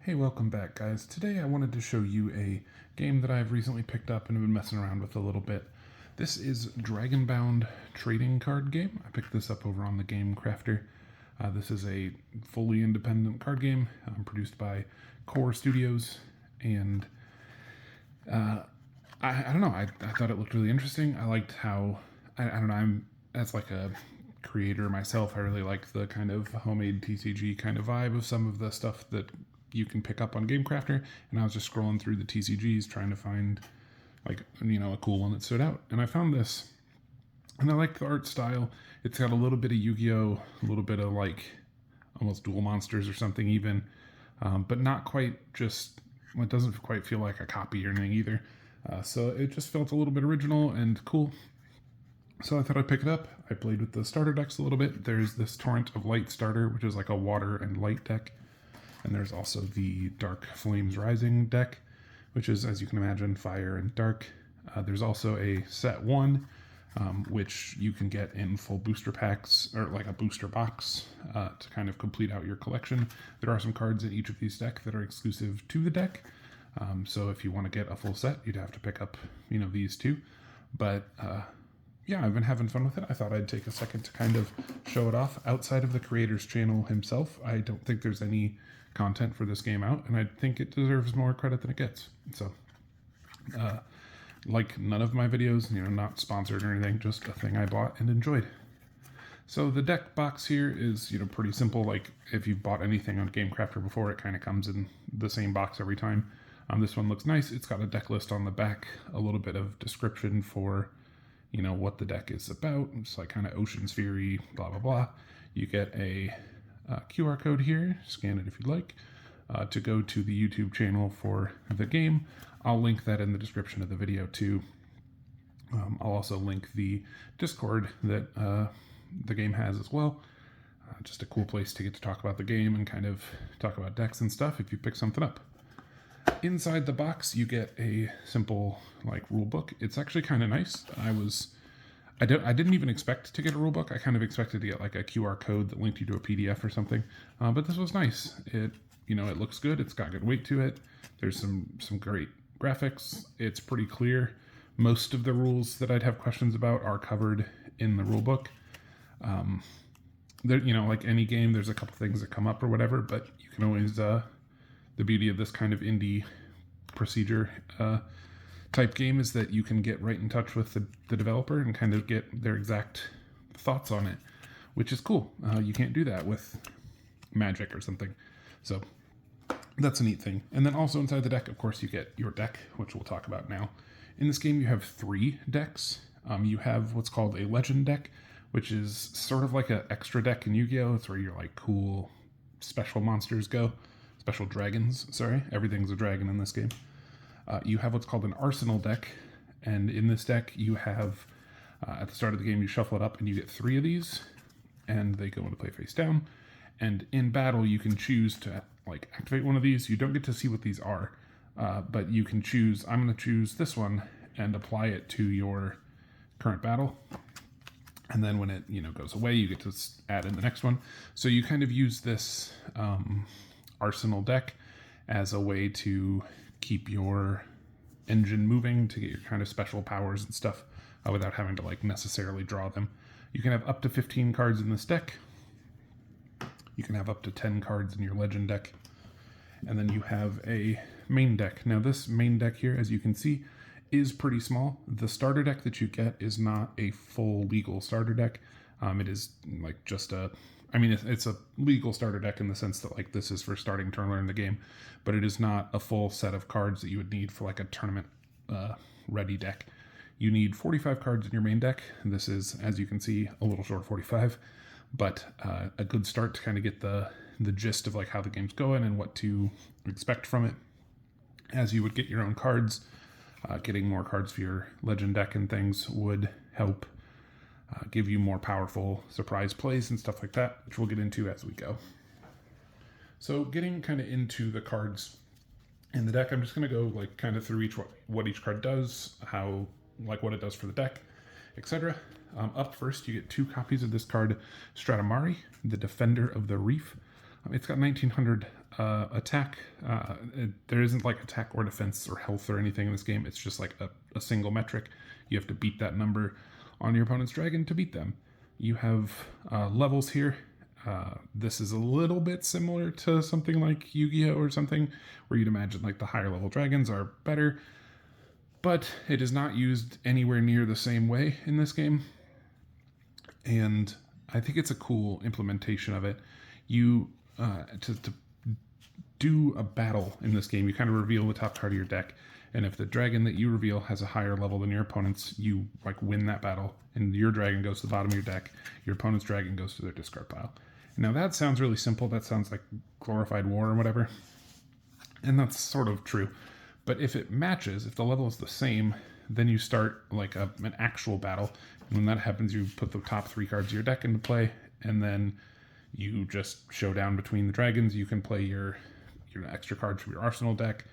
Hey, welcome back, guys. Today I wanted to show you a game that I've recently picked up and have been messing around with a little bit. This is Dragon Bound trading card game. I picked this up over on the Game Crafter. This is a fully independent card game produced by Core Studios, and I don't know. I thought it looked really interesting. I liked how I don't know. As like a creator myself, I really like the kind of homemade TCG kind of vibe of some of the stuff that you can pick up on Game Crafter, and I was just scrolling through the TCGs trying to find a cool one that stood out, and I found this, and I like the art style. It's got a little bit of Yu-Gi-Oh, a little bit of like almost Duel Monsters or something even, but not quite just, it doesn't quite feel like a copy or anything either. So it just felt a little bit original and cool. So I thought I'd pick it up. I played with the starter decks a little bit. There's this Torrent of Light starter, which is like a water and light deck. And there's also the Dark Flames Rising deck, which is, as you can imagine, fire and dark. There's also a set 1, which you can get in full booster packs, or like a booster box, to kind of complete out your collection. There are some cards in each of these decks that are exclusive to the deck. So if you want to get a full set, you'd have to pick up, these two. But yeah, I've been having fun with it. I thought I'd take a second to kind of show it off. Outside of the creator's channel himself, I don't think there's any content for this game out, and I think it deserves more credit than it gets. So, like none of my videos, not sponsored or anything, just a thing I bought and enjoyed. So the deck box here is, pretty simple. Like if you've bought anything on Game Crafter before, it kind of comes in the same box every time. This one looks nice. It's got a deck list on the back, a little bit of description for, what the deck is about. It's like kind of Ocean's Fury, blah, blah, blah. You get a QR code here, scan it if you'd like, to go to the YouTube channel for the game. I'll link that in the description of the video too. I'll also link the Discord that the game has as well. Just a cool place to get to talk about the game and kind of talk about decks and stuff if you pick something up. Inside the box, you get a simple rule book. It's actually kind of nice. I didn't even expect to get a rule book. I kind of expected to get like a QR code that linked you to a PDF or something. But this was nice. It looks good. It's got good weight to it. There's some great graphics. It's pretty clear. Most of the rules that I'd have questions about are covered in the rule book. There, like any game, there's a couple things that come up or whatever, but you can always, the beauty of this kind of indie procedure type game is that you can get right in touch with the developer and kind of get their exact thoughts on it, which is cool. You can't do that with Magic or something. So that's a neat thing. And then also inside the deck, of course, you get your deck, which we'll talk about now. In this game, you have 3 decks. You have what's called a Legend deck, which is sort of like an extra deck in Yu-Gi-Oh! It's where your cool special monsters go. Special dragons, sorry. Everything's a dragon in this game. You have what's called an Arsenal deck, and in this deck you have, at the start of the game, you shuffle it up and you get 3 of these, and they go into play face down. And in battle, you can choose to activate one of these. You don't get to see what these are, but you can choose, I'm going to choose this one and apply it to your current battle. And then when it goes away, you get to add in the next one. So you kind of use this Arsenal deck as a way to keep your engine moving, to get your kind of special powers and stuff without having to necessarily draw them. You can have up to 15 cards in this deck. You can have up to 10 cards in your Legend deck. And then you have a main deck. Now this main deck here, as you can see, is pretty small. The starter deck that you get is not a full legal starter deck. It is just a, it's a legal starter deck in the sense that this is for starting to learn the game, but it is not a full set of cards that you would need for a tournament ready deck. You need 45 cards in your main deck. This is, as you can see, a little short of 45, but a good start to kind of get the gist of how the game's going and what to expect from it. As you would get your own cards, getting more cards for your Legend deck and things would help give you more powerful surprise plays and stuff like that, which we'll get into as we go. So getting kind of into the cards in the deck, I'm just going to go kind of through what each card does, how what it does for the deck, etc. Up first, you get 2 copies of this card, Stratamari, the Defender of the Reef. It's got 1900 attack. There isn't like attack or defense or health or anything in this game. It's just like a single metric. You have to beat that number on your opponent's dragon to beat them. You have levels here. This is a little bit similar to something like Yu-Gi-Oh! Or something, where you'd imagine like the higher level dragons are better, but it is not used anywhere near the same way in this game. And I think it's a cool implementation of it. You, to do a battle in this game, you kind of reveal the top card of your deck, and if the dragon that you reveal has a higher level than your opponent's, you like win that battle, and your dragon goes to the bottom of your deck, your opponent's dragon goes to their discard pile. Now that sounds really simple, that sounds like glorified war or whatever, and that's sort of true. But if it matches, if the level is the same, then you start like an actual battle. And when that happens, you put the top 3 cards of your deck into play, and then you just show down between the dragons. You can play your extra cards from your arsenal deck.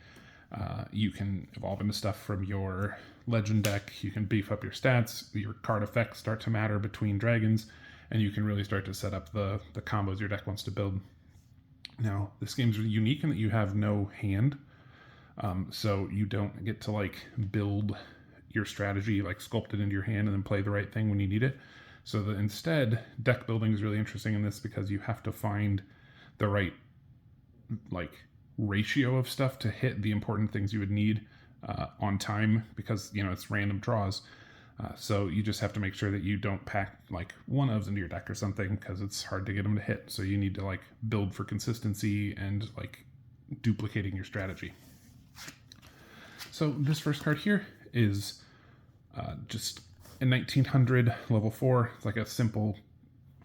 You can evolve into stuff from your legend deck. You can beef up your stats. Your card effects start to matter between dragons, and you can really start to set up the combos your deck wants to build. Now, this game's really unique in that you have no hand. So you don't get to like build your strategy, like sculpt it into your hand and then play the right thing when you need it. So that instead, deck building is really interesting in this because you have to find the right like ratio of stuff to hit the important things you would need on time, because it's random draws. So you just have to make sure that you don't pack like 1-ofs into your deck or something, because it's hard to get them to hit. So you need to like build for consistency and like duplicating your strategy. So this first card here is just a 1900 level 4. It's like a simple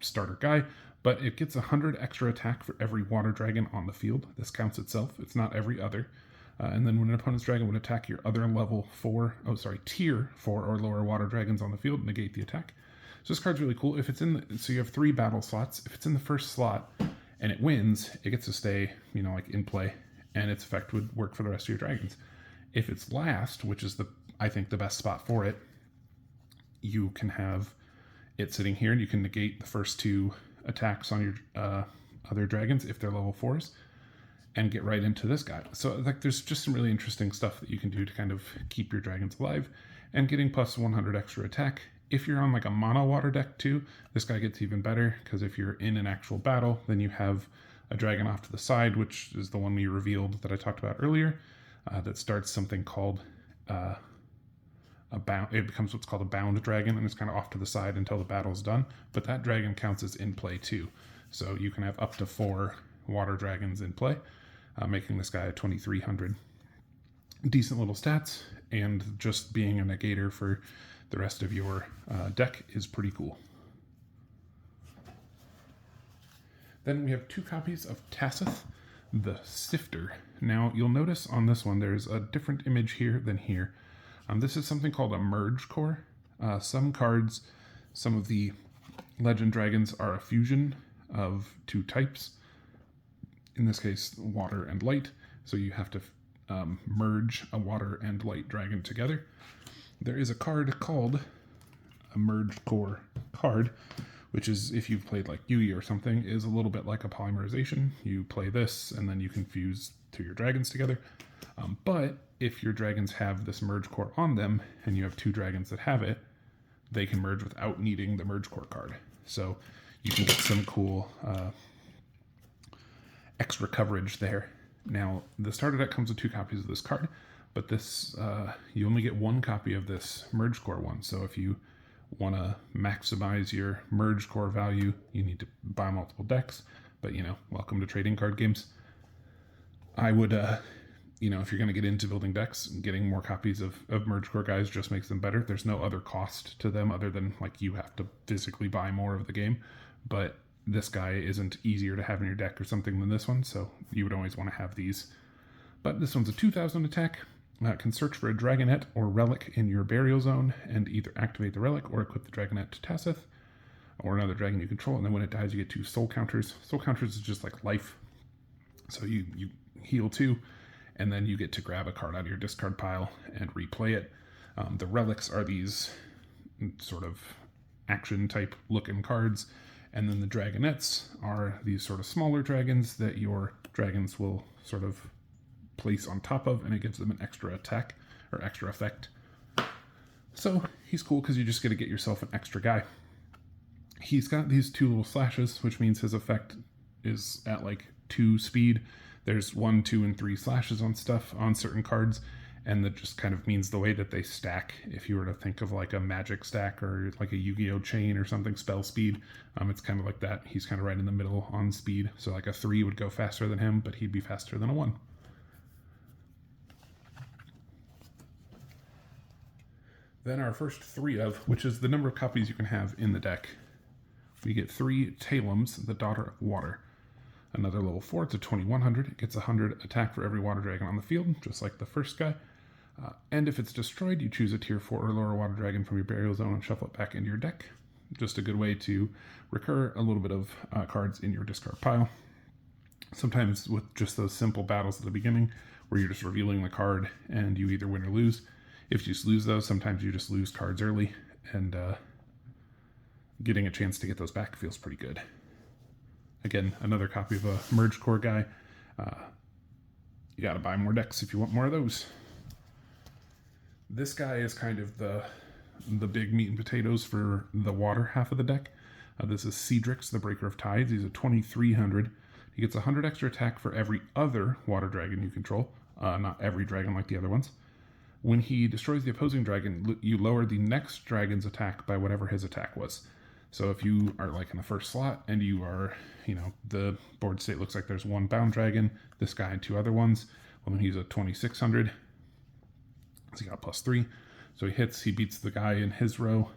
starter guy, but it gets 100 extra attack for every water dragon on the field. This counts itself. It's not every other. And then when an opponent's dragon would attack your other tier 4 or lower water dragons on the field, negate the attack. So this card's really cool. If it's so you have 3 battle slots. If it's in the first slot and it wins, it gets to stay, like in play, and its effect would work for the rest of your dragons. If it's last, which is I think the best spot for it, you can have it sitting here, and you can negate the first 2 attacks on your other dragons if they're level 4s, and get right into this guy. So like there's just some really interesting stuff that you can do to kind of keep your dragons alive, and getting plus 100 extra attack. If you're on like a mono water deck too, this guy gets even better, because if you're in an actual battle, then you have a dragon off to the side, which is the one we revealed that I talked about earlier. That starts something called a bound. It becomes what's called a bound dragon, and it's kind of off to the side until the battle's done. But that dragon counts as in play too. So you can have up to 4 water dragons in play, making this guy a 2300. Decent little stats, and just being a negator for the rest of your deck is pretty cool. Then we have 2 copies of Tasseth, the Sifter. Now, you'll notice on this one, there's a different image here than here. This is something called a merge core. Some cards, some of the legend dragons are a fusion of 2 types. In this case, water and light. So you have to merge a water and light dragon together. There is a card called a merged core card, which is, if you've played like Yu-Gi-Oh! Or something, is a little bit like a polymerization. You play this, and then you can fuse 2 your dragons together. But if your dragons have this merge core on them, and you have 2 dragons that have it, they can merge without needing the merge core card. So you can get some cool extra coverage there. Now, the starter deck comes with 2 copies of this card, but this you only get 1 copy of this merge core one. So if you want to maximize your merge core value, you need to buy multiple decks. But welcome to trading card games. I would if you're going to get into building decks, getting more copies of merge core guys just makes them better. There's no other cost to them other than like you have to physically buy more of the game. But this guy isn't easier to have in your deck or something than this one, so you would always want to have these. But this one's a 2000 attack. Can search for a dragonette or relic in your burial zone and either activate the relic or equip the dragonette to Tasseth or another dragon you control. And then when it dies, you get 2 soul counters. Soul counters is just like life. So you heal 2, and then you get to grab a card out of your discard pile and replay it. The relics are these sort of action type looking cards. And then the dragonettes are these sort of smaller dragons that your dragons will sort of place on top of, and it gives them an extra attack or extra effect. So he's cool because you just get to get yourself an extra guy. He's got these 2 little slashes, which means his effect is at like 2 speed. There's 1, 2, and 3 slashes on stuff on certain cards, and that just kind of means the way that they stack. If you were to think of like a magic stack or like a Yu-Gi-Oh chain or something, spell speed, it's kind of like that. He's kind of right in the middle on speed. So like a 3 would go faster than him, but he'd be faster than a 1. Then our first 3 of, which is the number of copies you can have in the deck. We get 3 Talums, the Daughter of Water. Another level 4, it's a 2100. It gets 100 attack for every water dragon on the field, just like the first guy. And if it's destroyed, you choose a tier 4 or lower water dragon from your burial zone and shuffle it back into your deck. Just a good way to recur a little bit of cards in your discard pile. Sometimes with just those simple battles at the beginning, where you're just revealing the card and you either win or lose. If you just lose those, sometimes you just lose cards early, and getting a chance to get those back feels pretty good. Again, another copy of a Merge Core guy. You gotta buy more decks if you want more of those. This guy is kind of the big meat and potatoes for the water half of the deck. This is Cedrix, the Breaker of Tides. He's a 2300. He gets 100 extra attack for every other water dragon you control. Not every dragon like the other ones. When he destroys the opposing dragon, you lower the next dragon's attack by whatever his attack was. So if you are like in the first slot and you are, the board state looks like there's 1 bound dragon, this guy and 2 other ones, well then he's a 2600. So he got a +3. So he hits, he beats the guy in his row,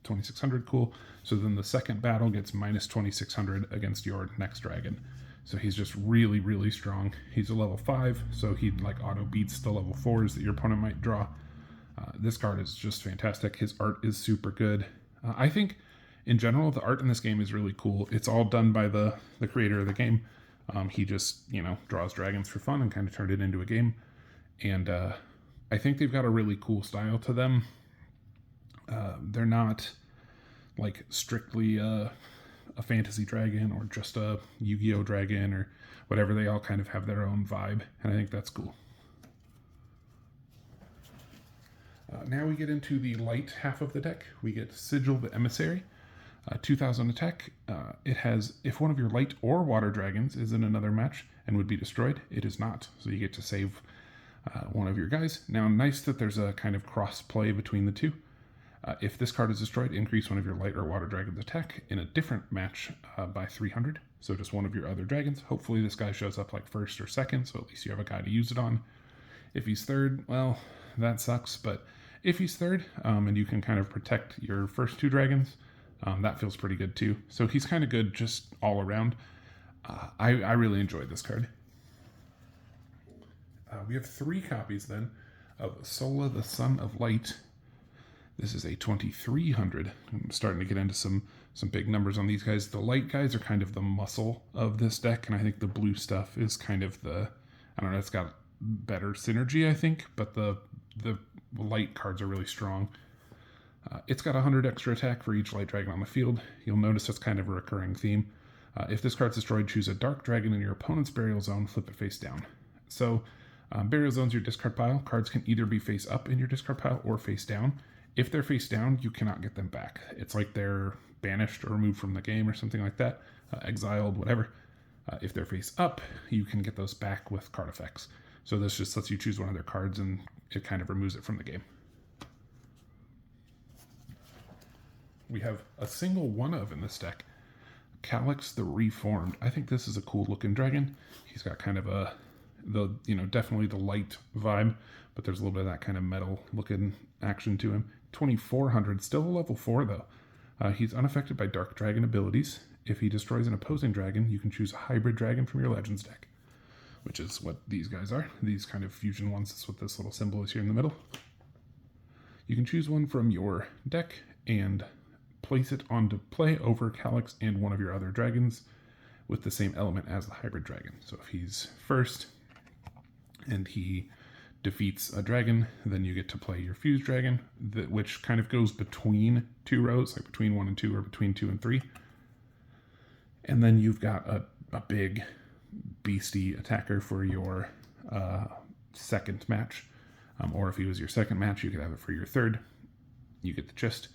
2600, cool. So then the second battle gets -2600 against your next dragon. So he's just really, really strong. He's a level 5, so he like auto beats the level 4s that your opponent might draw. This card is just fantastic. His art is super good. I think in general, the art in this game is really cool. It's all done by the creator of the game. He just, draws dragons for fun and kind of turned it into a game. And I think they've got a really cool style to them. They're not like strictly a fantasy dragon or just a Yu-Gi-Oh dragon or whatever. They all kind of have their own vibe, and I think that's cool. Now we get into the light half of the deck. We get Sigil the Emissary, 2000 attack. It has, if one of your light or water dragons is in another match and would be destroyed, it is not. So you get to save one of your guys. Now, nice that there's a kind of cross play between the two. If this card is destroyed, increase one of your light or water dragon's attack in a different match by 300. So just one of your other dragons. Hopefully this guy shows up like first or second, so at least you have a guy to use it on. If he's third, well, that sucks. But if he's third, and you can kind of protect your first 2 dragons, that feels pretty good too. So he's kind of good just all around. I really enjoyed this card. We have 3 copies then of Sola, the Son of Light. This is a 2300. I'm starting to get into some big numbers on these guys. The light guys are kind of the muscle of this deck, and I think the blue stuff is kind of the, I don't know, it's got better synergy, I think, but the light cards are really strong. It's got 100 extra attack for each light dragon on the field. You'll notice it's kind of a recurring theme. If this card's destroyed, choose a dark dragon in your opponent's burial zone, flip it face down. So burial zone's your discard pile. Cards can either be face up in your discard pile or face down. If they're face down, you cannot get them back. It's like they're banished or removed from the game or something like that, exiled, whatever. If they're face up, you can get those back with card effects. So this just lets you choose one of their cards and it kind of removes it from the game. We have a single one of in this deck, Calyx the Reformed. I think this is a cool looking dragon. He's got kind of definitely the light vibe, but there's a little bit of that kind of metal looking action to him. 2400, still a level 4 though. He's unaffected by dark dragon abilities. If he destroys an opposing dragon, you can choose a hybrid dragon from your Legends deck, which is what these guys are. These kind of fusion ones. That's what this little symbol is here in the middle. You can choose one from your deck and place it onto play over Calyx and one of your other dragons with the same element as the hybrid dragon. So if he's first and he defeats a dragon, then you get to play your fused dragon, which kind of goes between 2 rows, like between 1 and 2 or between 2 and 3. And then you've got a big beastie attacker for your second match. Or if he was your second match, you could have it for your third. You get the gist.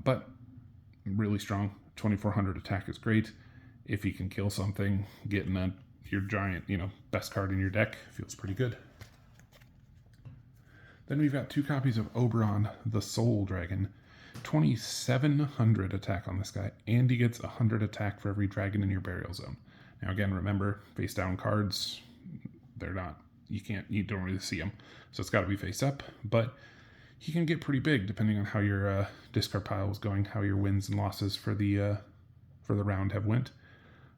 But really strong. 2400 attack is great. If he can kill something, getting your giant, best card in your deck feels pretty good. Then we've got 2 copies of Oberon, the Soul Dragon. 2700 attack on this guy, and he gets 100 attack for every dragon in your burial zone. Now again, remember, face down cards, you don't really see them, so it's got to be face up, but he can get pretty big depending on how your discard pile is going, how your wins and losses for the round have went.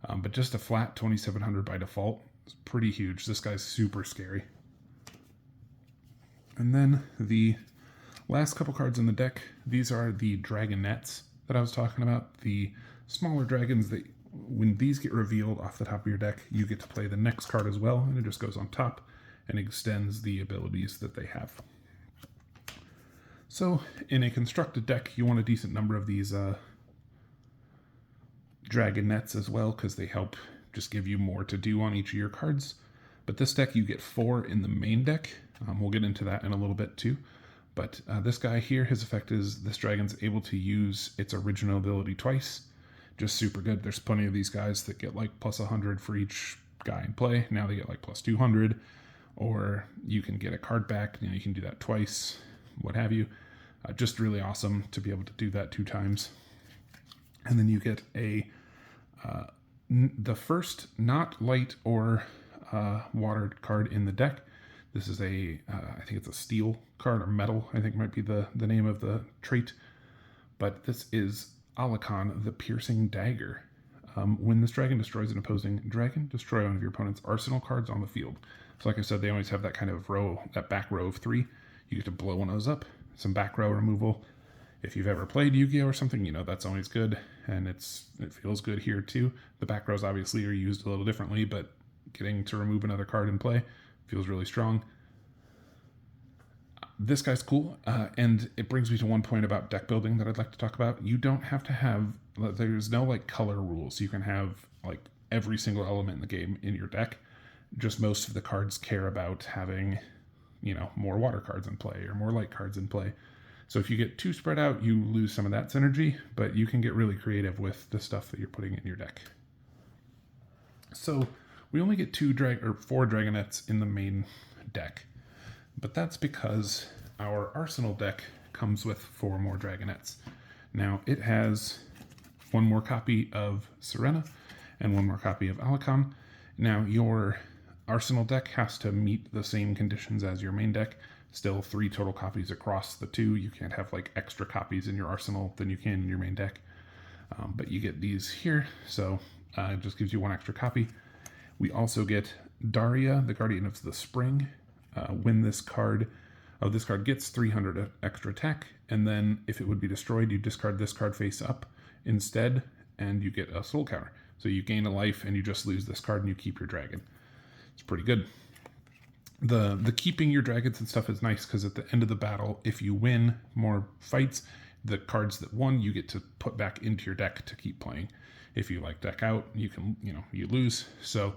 But just a flat 2700 by default is pretty huge. This guy's super scary. And then the last couple cards in the deck, these are the Dragonets that I was talking about. The smaller dragons that, when these get revealed off the top of your deck, you get to play the next card as well, and it just goes on top and extends the abilities that they have. So in a constructed deck, you want a decent number of these Dragonets as well, because they help just give you more to do on each of your cards. But this deck, you get 4 in the main deck. We'll get into that in a little bit too. But this guy here, his effect is this dragon's able to use its original ability twice. Just super good. There's plenty of these guys that get like plus 100 for each guy in play. Now they get like plus 200. Or you can get a card back. You can do that twice, what have you. Just really awesome to be able to do that 2 times. And then you get the first not light or water card in the deck. This is I think it's a steel card, or metal, I think might be the name of the trait. But this is Alakan, the Piercing Dagger. When this dragon destroys an opposing dragon, destroy one of your opponent's arsenal cards on the field. So like I said, they always have that kind of row, that back row of 3. You get to blow one of those up. Some back row removal. If you've ever played Yu-Gi-Oh! Or something, that's always good. And it feels good here too. The back rows obviously are used a little differently, but getting to remove another card in play feels really strong. This guy's cool, and it brings me to one point about deck building that I'd like to talk about. You don't have to have, there's no color rules. You can have every single element in the game in your deck. Just most of the cards care about having, more water cards in play or more light cards in play. So if you get too spread out, you lose some of that synergy, but you can get really creative with the stuff that you're putting in your deck. So we only get 4 Dragonets in the main deck, but that's because our Arsenal deck comes with 4 more Dragonets. Now it has 1 more copy of Serena and 1 more copy of Alakan. Now your Arsenal deck has to meet the same conditions as your main deck. Still 3 total copies across the 2. You can't have extra copies in your Arsenal than you can in your main deck. But you get these here, so it just gives you 1 extra copy. We also get Daria, the Guardian of the Spring. When this card gets 300 extra attack, and then if it would be destroyed, you discard this card face up instead, and you get a soul counter. So you gain a life, and you just lose this card, and you keep your dragon. It's pretty good. The keeping your dragons and stuff is nice, because at the end of the battle, if you win more fights, the cards that won, you get to put back into your deck to keep playing. If you deck out, you can, you lose. So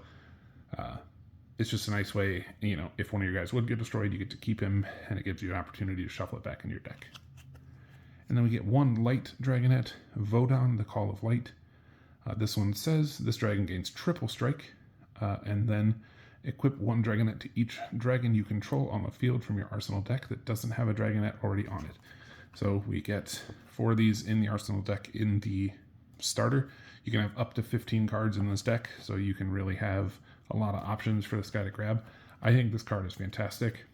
it's just a nice way, if one of your guys would get destroyed, you get to keep him, and it gives you an opportunity to shuffle it back in your deck. And then we get 1 light Dragonet, Vodon, the Call of Light. This one says, this dragon gains triple strike, and then equip 1 Dragonet to each dragon you control on the field from your Arsenal deck that doesn't have a Dragonet already on it. So we get 4 of these in the Arsenal deck in the starter. You can have up to 15 cards in this deck, so you can really have a lot of options for this guy to grab. I think this card is fantastic,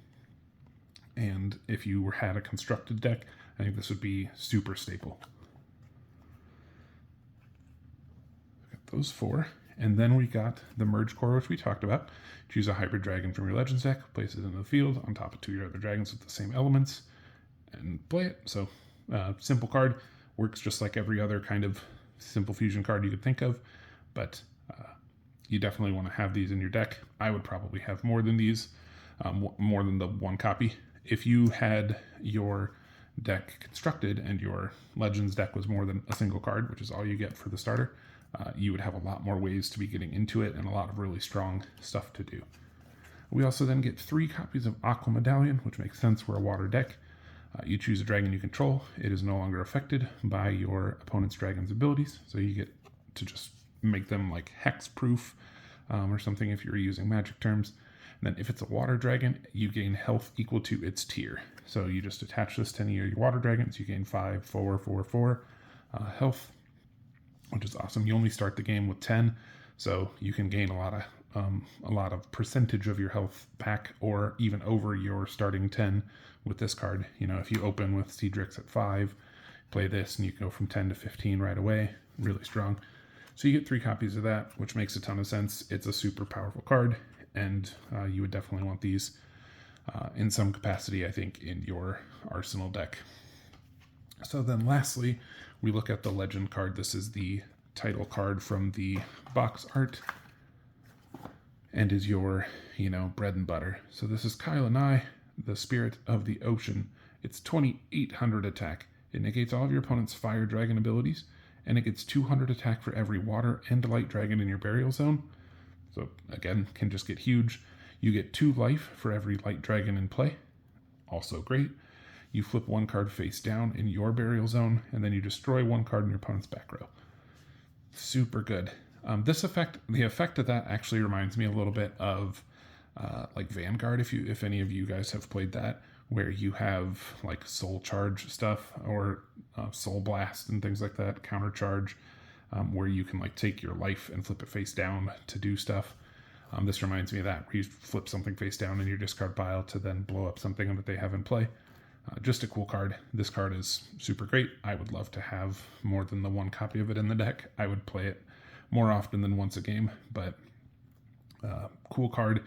and if you had a constructed deck, I think this would be super staple. Got those 4. And then we got the Merge Core, which we talked about. Choose a hybrid dragon from your Legends deck, place it in the field on top of 2 of your other dragons with the same elements, and play it. So, simple card. Works just like every other kind of simple fusion card you could think of, but you definitely want to have these in your deck. I would probably have more than these, more than the 1 copy. If you had your deck constructed and your Legends deck was more than a single card, which is all you get for the starter, you would have a lot more ways to be getting into it and a lot of really strong stuff to do. We also then get 3 copies of Aqua Medallion, which makes sense. We're a water deck. You choose a dragon you control. It is no longer affected by your opponent's dragon's abilities, so you get to just make them like hex-proof or something if you're using magic terms. And then if it's a water dragon, you gain health equal to its tier. So you just attach this to any of your water dragons. You gain 5, 4, 4, 4 health, which is awesome. You only start the game with 10, so you can gain a lot of percentage of your health back, or even over your starting 10 with this card. You know, if you open with Cedric's at 5, play this, and you go from 10 to 15 right away. Really strong. So you get 3 copies of that, which makes a ton of sense. It's a super powerful card, and you would definitely want these in some capacity, I think, in your arsenal deck. So then lastly, we look at the legend card. This is the title card from the box art and is your, bread and butter. So this is Kyle and I, the Spirit of the Ocean. It's 2,800 attack. It negates all of your opponent's fire dragon abilities, and it gets 200 attack for every water and light dragon in your burial zone. So again, can just get huge. You get 2 life for every light dragon in play. Also great. You flip 1 card face down in your burial zone, and then you destroy 1 card in your opponent's back row. Super good. The effect of that actually reminds me a little bit of like Vanguard, if any of you guys have played that, where you have like soul charge stuff or soul blast and things like that, counter charge, where you can like take your life and flip it face down to do stuff. This reminds me of that, where you flip something face down in your discard pile to then blow up something that they have in play. Just a cool card. This card is super great. I would love to have more than the 1 copy of it in the deck. I would play it more often than once a game, but cool card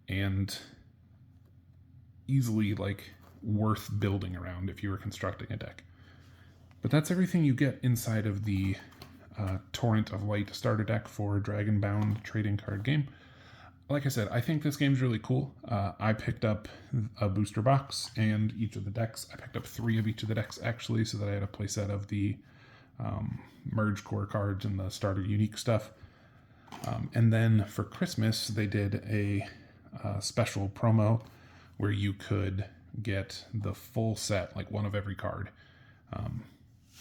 and easily like worth building around if you were constructing a deck. But that's everything you get inside of the Torrent of Light starter deck for Dragon Bound trading card game. Like I said, I think this game's really cool. I picked up a booster box and each of the decks. I picked up 3 of each of the decks, actually, so that I had a playset of the merge core cards and the starter unique stuff. And then for Christmas, they did a special promo where you could get the full set, like 1 of every card.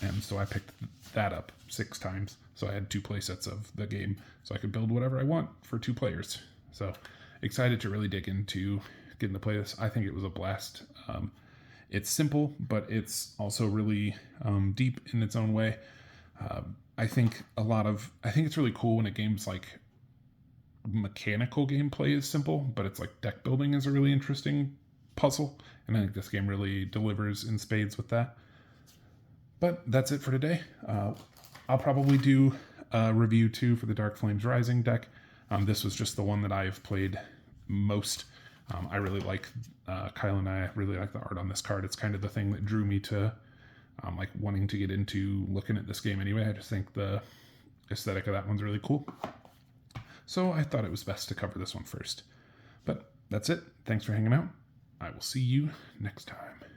And so I picked that up 6 times. So I had 2 playsets of the game, so I could build whatever I want for 2 players. So excited to really dig into getting to play this. I think it was a blast. It's simple, but it's also really deep in its own way. I think it's really cool when a game's like mechanical gameplay is simple, but it's like deck building is a really interesting puzzle. And I think this game really delivers in spades with that. But that's it for today. I'll probably do a review too for the Dark Flames Rising deck. This was just the one that I've played most. I really like, Kyle and I really like the art on this card. It's kind of the thing that drew me to like wanting to get into looking at this game anyway. I just think the aesthetic of that one's really cool. So I thought it was best to cover this one first. But that's it. Thanks for hanging out. I will see you next time.